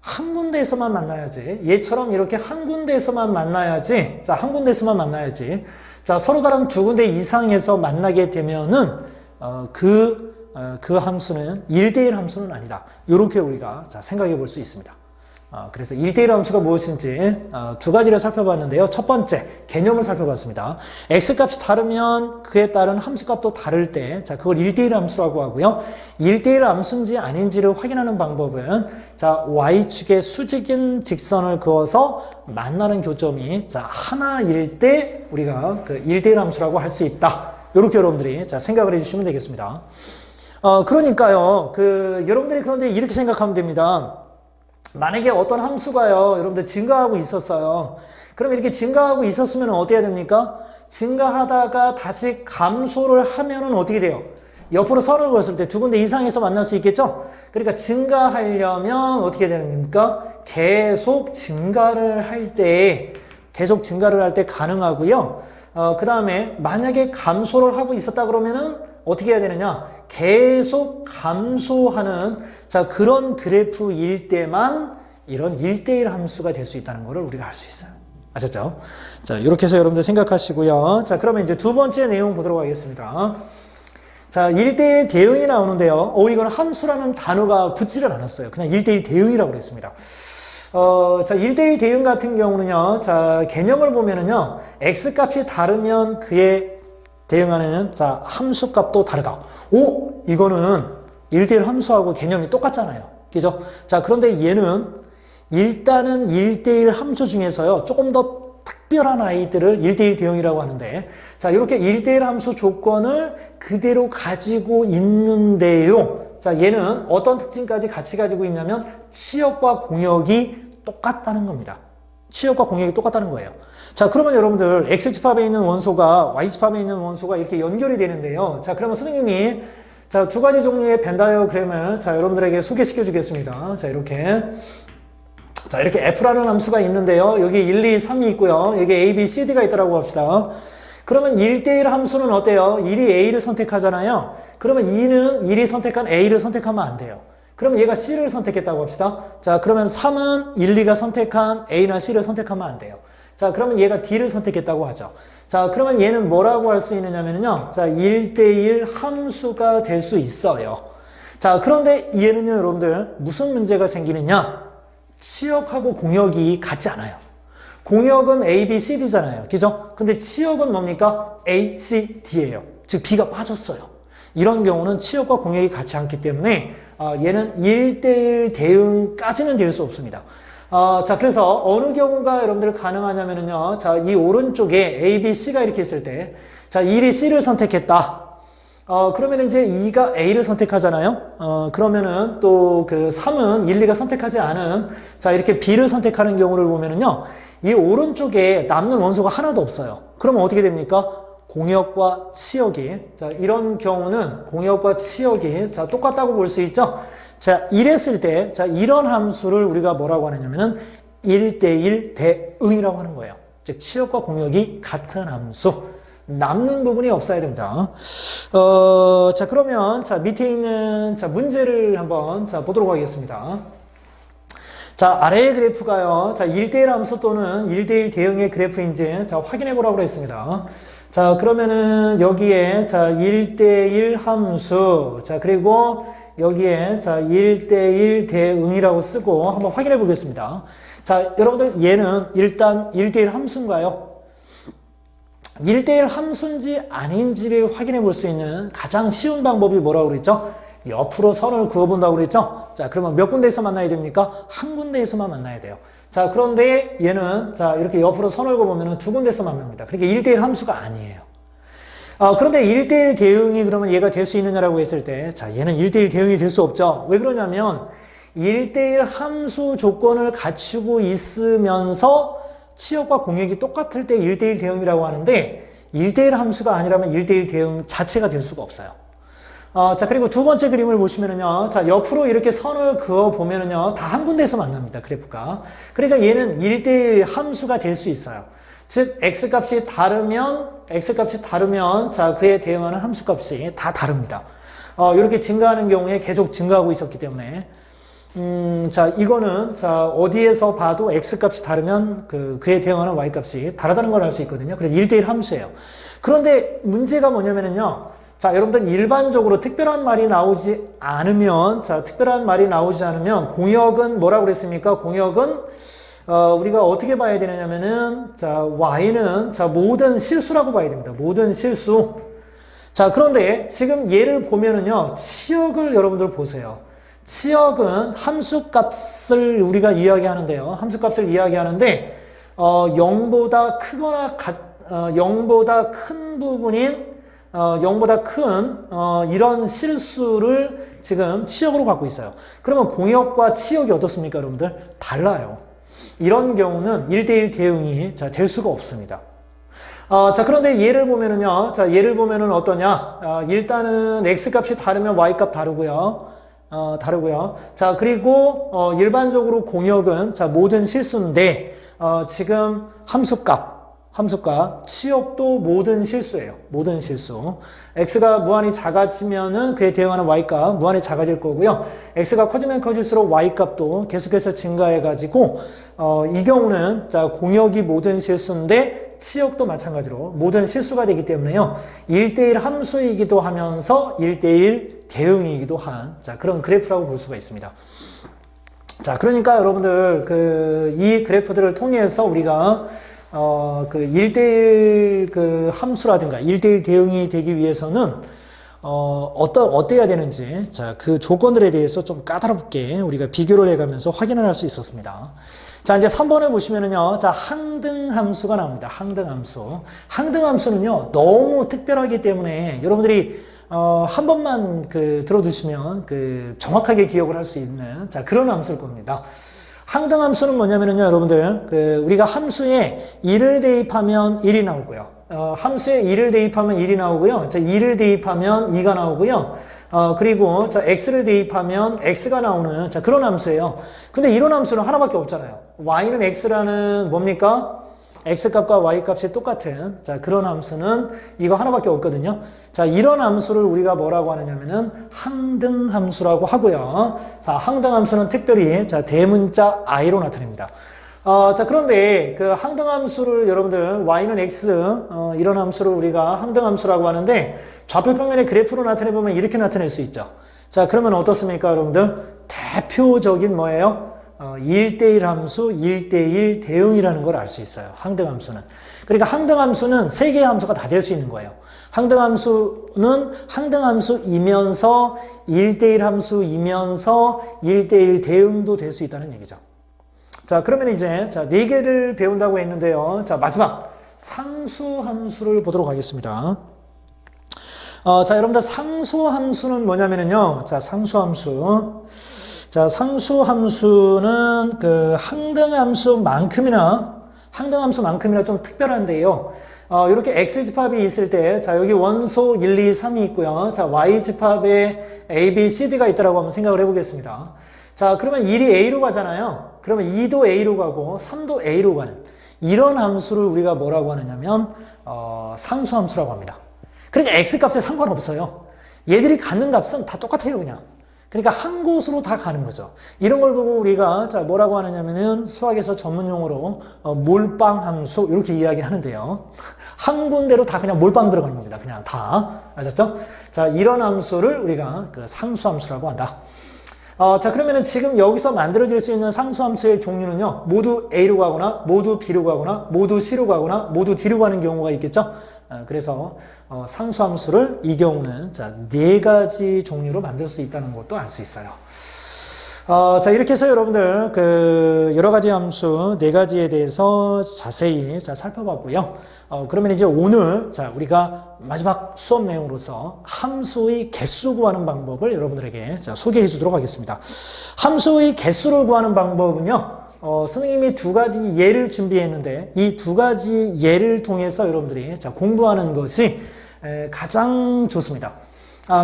한 군데에서만 만나야지. 얘처럼 이렇게 한 군데에서만 만나야지. 자, 한 군데에서만 만나야지. 자, 서로 다른 두 군데 이상에서 만나게 되면은, 그 함수는 1대1 함수는 아니다. 이렇게 우리가 자, 생각해 볼 수 있습니다. 그래서 1대1 함수가 무엇인지 두 가지를 살펴봤는데요. 첫 번째, 개념을 살펴봤습니다. x값이 다르면 그에 따른 함수값도 다를 때, 자, 그걸 1대1 함수라고 하고요. 1대1 함수인지 아닌지를 확인하는 방법은, 자, y축의 수직인 직선을 그어서 만나는 교점이, 자, 하나일 때 우리가 그 1대1 함수라고 할 수 있다. 이렇게 여러분들이, 자, 생각을 해주시면 되겠습니다. 그러니까요, 여러분들이 그런데 이렇게 생각하면 됩니다. 만약에 어떤 함수가요, 여러분들 증가하고 있었어요. 그럼 이렇게 증가하고 있었으면 어떻게 해야 됩니까? 증가하다가 다시 감소를 하면은 어떻게 돼요? 옆으로 선을 그었을 때 두 군데 이상에서 만날 수 있겠죠? 그러니까 증가하려면 어떻게 되는 겁니까? 계속 증가를 할 때 가능하고요. 그 다음에 만약에 감소를 하고 있었다 그러면은 어떻게 해야 되느냐? 계속 감소하는, 자, 그런 그래프일 때만 이런 1대1 함수가 될 수 있다는 것을 우리가 알 수 있어요. 아셨죠? 자, 이렇게 해서 여러분들 생각하시고요. 자, 그러면 이제 두 번째 내용 보도록 하겠습니다. 자, 1대1 대응이 나오는데요. 이거는 함수라는 단어가 붙지를 않았어요. 그냥 1대1 대응이라고 그랬습니다. 자, 1대1 대응 같은 경우는요, 자, 개념을 보면은요, x값이 다르면 그에 대응하는, 자, 함수값도 다르다. 이거는 1대1 함수하고 개념이 똑같잖아요. 그죠? 자, 그런데 얘는 일단은 1대1 함수 중에서요, 조금 더 특별한 아이들을 1대1 대응이라고 하는데, 자, 이렇게 1대1 함수 조건을 그대로 가지고 있는데요. 자, 얘는 어떤 특징까지 같이 가지고 있냐면, 치역과 공역이 똑같다는 겁니다. 치역과 공역이 똑같다는 거예요. 자, 그러면 여러분들 x집합에 있는 원소가 y집합에 있는 원소가 이렇게 연결이 되는데요. 자, 그러면 선생님이 자, 두 가지 종류의 벤 다이어그램을 자, 여러분들에게 소개시켜 주겠습니다. 자, 이렇게 f라는 함수가 있는데요. 여기 1, 2, 3이 있고요. 여기 a, b, c, d가 있다고 합시다. 그러면 1대1 함수는 어때요? 1이 a를 선택하잖아요. 그러면 1이 선택한 a를 선택하면 안 돼요. 그럼 얘가 C를 선택했다고 합시다. 자, 그러면 3은 1, 2가 선택한 A나 C를 선택하면 안 돼요. 자, 그러면 얘가 D를 선택했다고 하죠. 자, 그러면 얘는 뭐라고 할 수 있느냐면요. 자, 1대1 함수가 될 수 있어요. 자, 그런데 얘는요, 여러분들, 무슨 문제가 생기느냐? 치역하고 공역이 같지 않아요. 공역은 A, B, C, D잖아요. 그죠? 근데 치역은 뭡니까? A, C, D예요. 즉, B가 빠졌어요. 이런 경우는 치역과 공역이 같지 않기 때문에 얘는 1대1 대응까지는 될 수 없습니다. 자, 그래서 어느 경우가 여러분들 가능하냐면요. 자, 이 오른쪽에 A, B, C가 이렇게 있을 때, 자, 1이 C를 선택했다. 그러면 이제 2가 A를 선택하잖아요. 그러면은 또 그 3은 1, 2가 선택하지 않은, 자, 이렇게 B를 선택하는 경우를 보면은요. 이 오른쪽에 남는 원소가 하나도 없어요. 그러면 어떻게 됩니까? 공역과 치역이, 자, 이런 경우는 공역과 치역이, 자, 똑같다고 볼 수 있죠? 자, 이랬을 때, 자, 이런 함수를 우리가 뭐라고 하느냐면은 1대1 대응이라고 하는 거예요. 즉, 치역과 공역이 같은 함수. 남는 부분이 없어야 됩니다. 자, 그러면, 자, 밑에 있는, 자, 문제를 한번, 자, 보도록 하겠습니다. 자, 아래의 그래프가요, 자, 1대1 함수 또는 1대1 대응의 그래프인지, 자, 확인해 보라고 했습니다. 자, 그러면은 여기에, 자, 1대1 함수, 자, 그리고 여기에 자 1대1 대응이라고 쓰고 한번 확인해 보겠습니다. 자, 여러분들 얘는 일단 1대1 함수인가요? 1대1 함수인지 아닌지를 확인해 볼 수 있는 가장 쉬운 방법이 뭐라고 그랬죠? 옆으로 선을 그어본다고 그랬죠? 자, 그러면 몇 군데에서 만나야 됩니까? 한 군데에서만 만나야 돼요. 자, 그런데 얘는 자 이렇게 옆으로 선을 그어보면 두 군데에서 만납니다. 그러니까 1대1 함수가 아니에요. 그런데 1대1 대응이 그러면 얘가 될 수 있느냐라고 했을 때, 자, 얘는 1대1 대응이 될 수 없죠. 왜 그러냐면 1대1 함수 조건을 갖추고 있으면서 치역과 공역이 똑같을 때 1대1 대응이라고 하는데 1대1 함수가 아니라면 1대1 대응 자체가 될 수가 없어요. 자, 그리고 두 번째 그림을 보시면은요, 자, 옆으로 이렇게 선을 그어 보면은요, 다 한 군데에서 만납니다, 그래프가. 그러니까 얘는 1대1 함수가 될 수 있어요. 즉, x값이 다르면, 자, 그에 대응하는 함수값이 다 다릅니다. 이렇게 증가하는 경우에 계속 증가하고 있었기 때문에, 자, 이거는, 자, 어디에서 봐도 x값이 다르면 그에 대응하는 y값이 다르다는 걸 알 수 있거든요. 그래서 1대1 함수예요. 그런데 문제가 뭐냐면은요, 자, 여러분들 일반적으로 특별한 말이 나오지 않으면, 공역은 뭐라고 그랬습니까? 공역은, 우리가 어떻게 봐야 되느냐면은, 자, y는, 자, 모든 실수라고 봐야 됩니다. 모든 실수. 자, 그런데 지금 얘를 보면은요, 치역을 여러분들 보세요. 치역은 함수값을 우리가 이야기하는데요. 함수값을 이야기하는데, 0보다 크거나 0보다 큰 부분인 0보다 큰 이런 실수를 지금 치역으로 갖고 있어요. 그러면 공역과 치역이 어떻습니까, 여러분들? 달라요. 이런 경우는 1대1 대응이 자, 될 수가 없습니다. 자, 그런데 얘를 보면은요, 자, 얘를 보면은 어떠냐? 일단은 x값이 다르면 y값 다르고요. 자, 그리고 일반적으로 공역은 자, 모든 실수인데 지금 함수값, 치역도 모든 실수예요. 모든 실수. x가 무한히 작아지면은 그에 대응하는 y값 무한히 작아질 거고요. x가 커지면 커질수록 y값도 계속해서 증가해가지고 이 경우는 자 공역이 모든 실수인데 치역도 마찬가지로 모든 실수가 되기 때문에요. 1대1 함수이기도 하면서 1대1 대응이기도 한 자 그런 그래프라고 볼 수가 있습니다. 자, 그러니까 여러분들 이 그래프들을 통해서 우리가 1대1 함수라든가 1대1 대응이 되기 위해서는 어때야 되는지 자, 그 조건들에 대해서 좀 까다롭게 우리가 비교를 해가면서 확인을 할 수 있었습니다. 자, 이제 3번에 보시면은요. 자, 항등함수가 나옵니다. 항등함수는요. 너무 특별하기 때문에 여러분들이 한 번만 들어두시면 정확하게 기억을 할 수 있는 자, 그런 함수일 겁니다. 항등함수는 뭐냐면요, 여러분들, 우리가 함수에 1을 대입하면 1이 나오고요. 함수에 1을 대입하면 1이 나오고요. 자, 2를 대입하면 2가 나오고요. 그리고, 자, x를 대입하면 x가 나오는, 자, 그런 함수예요. 근데 이런 함수는 하나밖에 없잖아요. y는 x라는 뭡니까? x값과 y값이 똑같은, 자, 그런 함수는 이거 하나밖에 없거든요. 자, 이런 함수를 우리가 뭐라고 하느냐면은 항등함수라고 하고요. 자, 항등함수는 특별히, 자, 대문자 i로 나타냅니다. 자, 그런데 항등함수를 여러분들, y는 x, 이런 함수를 우리가 항등함수라고 하는데, 좌표평면의 그래프로 나타내보면 이렇게 나타낼 수 있죠. 자, 그러면 어떻습니까, 여러분들? 대표적인 뭐예요? 1대1 함수, 1대1 대응이라는 걸 알 수 있어요. 항등함수는. 그러니까 항등함수는 세 개의 함수가 다 될 수 있는 거예요. 항등함수는 항등함수이면서 1대1 함수이면서 1대1 대응도 될 수 있다는 얘기죠. 자, 그러면 이제 자, 네 개를 배운다고 했는데요. 자, 마지막 상수함수를 보도록 하겠습니다. 자, 여러분들 상수함수는 뭐냐면요. 자, 상수함수는 항등함수만큼이나 좀 특별한데요. 이렇게 x집합이 있을 때, 자, 여기 원소 1, 2, 3이 있고요. 자, y집합에 a, b, c, d가 있다라고 한번 생각을 해보겠습니다. 자, 그러면 1이 a로 가잖아요. 그러면 2도 a로 가고 3도 a로 가는 이런 함수를 우리가 뭐라고 하느냐면 상수함수라고 합니다. 그러니까 x값에 상관없어요. 얘들이 갖는 값은 다 똑같아요, 그냥. 그러니까 한 곳으로 다 가는 거죠. 이런 걸 보고 우리가 자 뭐라고 하느냐면은 수학에서 전문 용어로 몰빵 함수 이렇게 이야기하는데요. 한 군데로 다 그냥 몰빵 들어가는 겁니다. 그냥 다. 아셨죠? 자, 이런 함수를 우리가 그 상수함수라고 한다. 자, 그러면은 지금 여기서 만들어질 수 있는 상수함수의 종류는요, 모두 A로 가거나, 모두 B로 가거나, 모두 C로 가거나, 모두 D로 가는 경우가 있겠죠? 그래서, 상수함수를 이 경우는, 자, 4가지 종류로 만들 수 있다는 것도 알 수 있어요. 자, 이렇게 해서 여러분들, 여러 가지 함수 4가지에 대해서 자세히 살펴봤고요. 그러면 이제 오늘, 자, 우리가 마지막 수업 내용으로서 함수의 개수 구하는 방법을 여러분들에게 소개해 주도록 하겠습니다. 함수의 개수를 구하는 방법은요, 선생님이 2가지 예를 준비했는데, 이 2가지 예를 통해서 여러분들이 공부하는 것이 가장 좋습니다.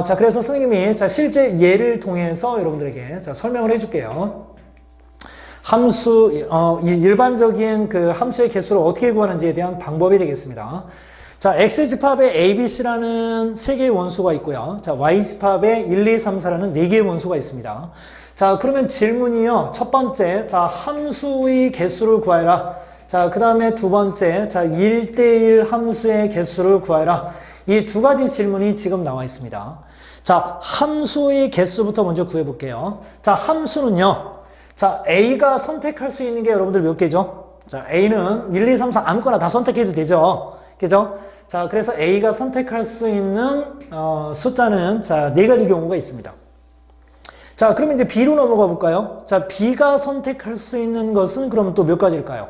자, 그래서 선생님이 실제 예를 통해서 여러분들에게 설명을 해줄게요. 함수, 일반적인 그 함수의 개수를 어떻게 구하는지에 대한 방법이 되겠습니다. 자, X집합에 A, B, C라는 3개의 원수가 있고요. 자, Y집합에 1, 2, 3, 4라는 4개의 원수가 있습니다. 자, 그러면 질문이요. 첫 번째, 자, 함수의 개수를 구하라. 자, 그 다음에 두 번째, 자, 1대1 함수의 개수를 구하라. 이 2가지 질문이 지금 나와 있습니다. 자, 함수의 개수부터 먼저 구해볼게요. 자, 함수는요. 자, A가 선택할 수 있는 게 여러분들 몇 개죠? 자, A는 1, 2, 3, 4 아무거나 다 선택해도 되죠? 그죠? 자, 그래서 A가 선택할 수 있는 숫자는 자, 4가지 경우가 있습니다. 자, 그러면 이제 B로 넘어가 볼까요? 자, B가 선택할 수 있는 것은 그러면 또 몇 가지일까요?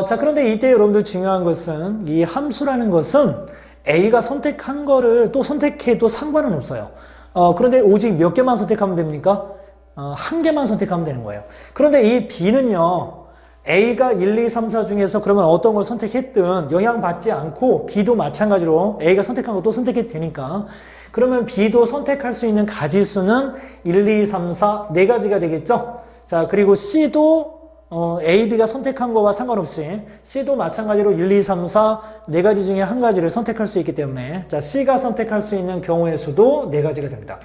자, 그런데 이때 여러분들 중요한 것은 이 함수라는 것은 A가 선택한 거를 또 선택해도 상관은 없어요. 그런데 오직 몇 개만 선택하면 됩니까? 한 개만 선택하면 되는 거예요. 그런데 이 B는요, A가 1, 2, 3, 4 중에서 그러면 어떤 걸 선택했든 영향받지 않고 B도 마찬가지로 A가 선택한 것도 선택해도 되니까 그러면 B도 선택할 수 있는 가지수는 1, 2, 3, 4, 4가지가 되겠죠? 자, 그리고 C도 A, B가 선택한 거와 상관없이 C도 마찬가지로 1, 2, 3, 4, 4가지 중에 한 가지를 선택할 수 있기 때문에 자, C가 선택할 수 있는 경우의 수도 4가지가 됩니다.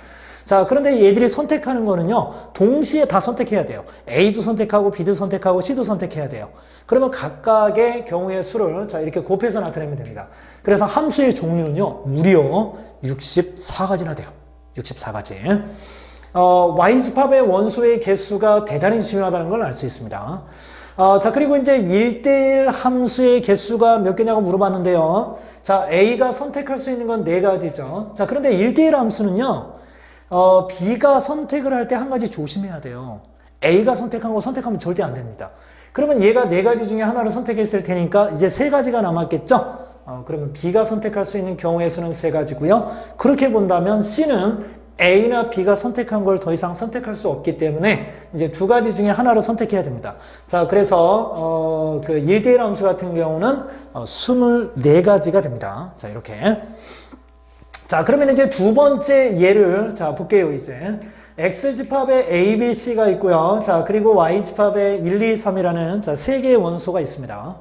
자, 그런데 얘들이 선택하는 거는요, 동시에 다 선택해야 돼요. A도 선택하고, B도 선택하고, C도 선택해야 돼요. 그러면 각각의 경우의 수를 자, 이렇게 곱해서 나타내면 됩니다. 그래서 함수의 종류는요, 무려 64가지나 돼요. 64가지. Y집합의 원소의 개수가 대단히 중요하다는 걸 알 수 있습니다. 자, 그리고 이제 1대1 함수의 개수가 몇 개냐고 물어봤는데요. 자, A가 선택할 수 있는 건 4가지죠. 자, 그런데 1대1 함수는요, B가 선택을 할 때 한 가지 조심해야 돼요. A가 선택한 거 선택하면 절대 안 됩니다. 그러면 얘가 4가지 중에 하나를 선택했을 테니까 이제 3가지가 남았겠죠? 그러면 B가 선택할 수 있는 경우의 수는 3가지고요. 그렇게 본다면 C는 A나 B가 선택한 걸 더 이상 선택할 수 없기 때문에 이제 2가지 중에 하나를 선택해야 됩니다. 자, 그래서 그 1대1 함수 같은 경우는 24가지가 됩니다. 자, 이렇게. 자, 그러면 이제 두 번째 예를 자 볼게요. 이제 X집합에 A, B, C가 있고요. 자, 그리고 Y집합에 1, 2, 3이라는 자 3개의 원소가 있습니다.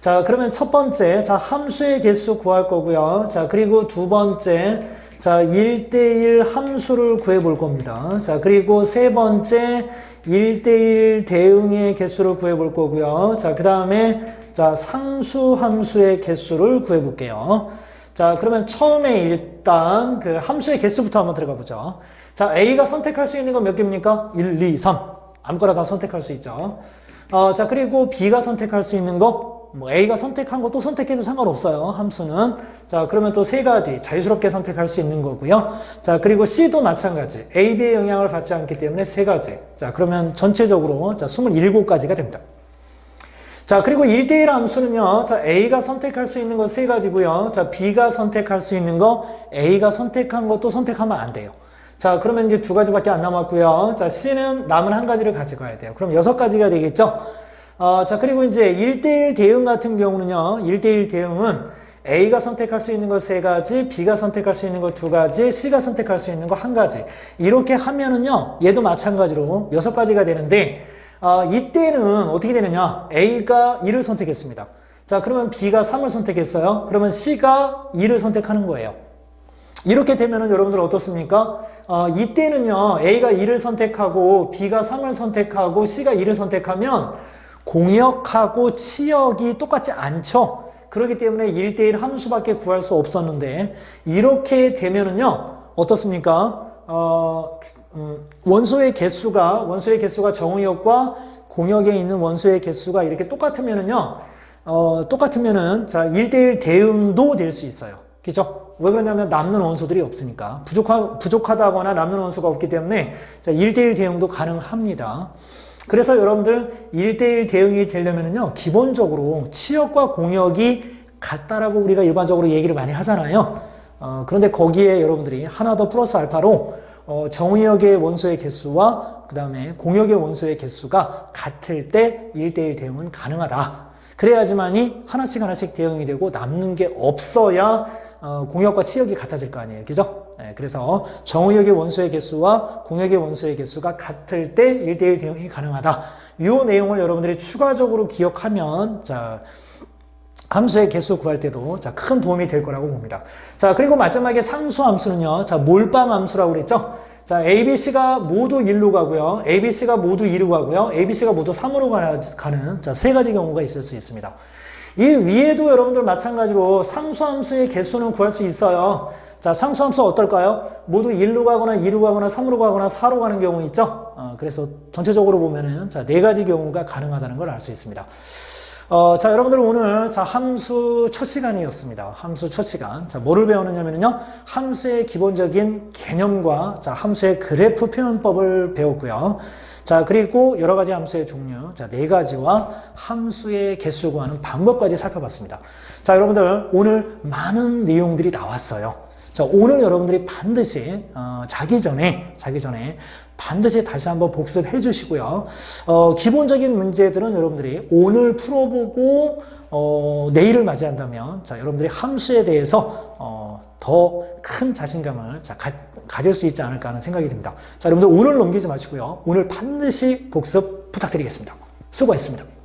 자, 그러면 첫 번째 자 함수의 개수 구할 거고요. 자, 그리고 두 번째 자 1대1 함수를 구해 볼 겁니다. 자, 그리고 세 번째 1대1 대응의 개수를 구해 볼 거고요. 자, 그다음에 자 상수 함수의 개수를 구해 볼게요. 자, 그러면 처음에 일단 그 함수의 개수부터 한번 들어가 보죠. 자, A가 선택할 수 있는 건 몇 개입니까? 1, 2, 3. 아무거나 다 선택할 수 있죠. 자, 그리고 B가 선택할 수 있는 거, 뭐 A가 선택한 거 또 선택해도 상관없어요. 함수는. 자, 그러면 또 3가지 자유스럽게 선택할 수 있는 거고요. 자, 그리고 C도 마찬가지. A, B의 영향을 받지 않기 때문에 3가지. 자, 그러면 전체적으로 자, 27가지가 됩니다. 자, 그리고 1대1 함수는요, 자, A가 선택할 수 있는 거 3가지고요. 자, B가 선택할 수 있는 거, A가 선택한 것도 선택하면 안 돼요. 자, 그러면 이제 2가지밖에 안 남았고요. 자, C는 남은 1가지를 가져가야 돼요. 그럼 6가지가 되겠죠? 자, 그리고 이제 1대1 대응 같은 경우는요, 1대1 대응은 A가 선택할 수 있는 거 3가지, B가 선택할 수 있는 거 2가지, C가 선택할 수 있는 거 1가지. 이렇게 하면은요, 얘도 마찬가지로 6가지가 되는데, 이때는 어떻게 되느냐? A가 2를 선택했습니다. 자, 그러면 B가 3을 선택했어요. 그러면 C가 2를 선택하는 거예요. 이렇게 되면은 여러분들 어떻습니까? 이때는요, A가 2를 선택하고 B가 3을 선택하고 C가 2를 선택하면 공역하고 치역이 똑같지 않죠? 그렇기 때문에 1대1 함수밖에 구할 수 없었는데, 이렇게 되면은요, 어떻습니까? 원소의 개수가 정의역과 공역에 있는 원소의 개수가 이렇게 똑같으면은요, 자, 1대1 대응도 될 수 있어요. 그죠? 왜 그러냐면 남는 원소들이 없으니까. 부족하다거나 남는 원소가 없기 때문에 자, 1대1 대응도 가능합니다. 그래서 여러분들 1대1 대응이 되려면은요, 기본적으로 치역과 공역이 같다라고 우리가 일반적으로 얘기를 많이 하잖아요. 그런데 거기에 여러분들이 하나 더 플러스 알파로 정의역의 원소의 개수와 그 다음에 공역의 원소의 개수가 같을 때 1대1 대응은 가능하다. 그래야지만이 하나씩 대응이 되고 남는 게 없어야 공역과 치역이 같아질 거 아니에요. 그죠? 네, 그래서 정의역의 원소의 개수와 공역의 원소의 개수가 같을 때 1대1 대응이 가능하다. 이 내용을 여러분들이 추가적으로 기억하면 자, 함수의 개수 구할 때도 자, 큰 도움이 될 거라고 봅니다. 자, 그리고 마지막에 상수함수는요. 자, 몰빵함수라고 그랬죠? 자, ABC가 모두 1로 가고요. ABC가 모두 2로 가고요. ABC가 모두 3으로 가는 자, 세 가지 경우가 있을 수 있습니다. 이 위에도 여러분들 마찬가지로 상수함수의 개수는 구할 수 있어요. 자, 상수함수 어떨까요? 모두 1로 가거나 2로 가거나 3으로 가거나 4로 가는 경우 있죠? 그래서 전체적으로 보면은 자, 네 가지 경우가 가능하다는 걸 알 수 있습니다. 자, 여러분들 오늘 자, 함수 첫 시간이었습니다. 함수 첫 시간. 자, 뭐를 배우느냐면요. 함수의 기본적인 개념과 자, 함수의 그래프 표현법을 배웠고요. 자, 그리고 여러 가지 함수의 종류, 자, 네 가지와 함수의 개수 구하는 방법까지 살펴봤습니다. 자, 여러분들 오늘 많은 내용들이 나왔어요. 자, 오늘 여러분들이 반드시 자기 전에 반드시 다시 한번 복습해 주시고요. 기본적인 문제들은 여러분들이 오늘 풀어보고 내일을 맞이한다면 자, 여러분들이 함수에 대해서 더 큰 자신감을 자, 가질 수 있지 않을까 하는 생각이 듭니다. 자, 여러분들 오늘 넘기지 마시고요. 오늘 반드시 복습 부탁드리겠습니다. 수고하셨습니다.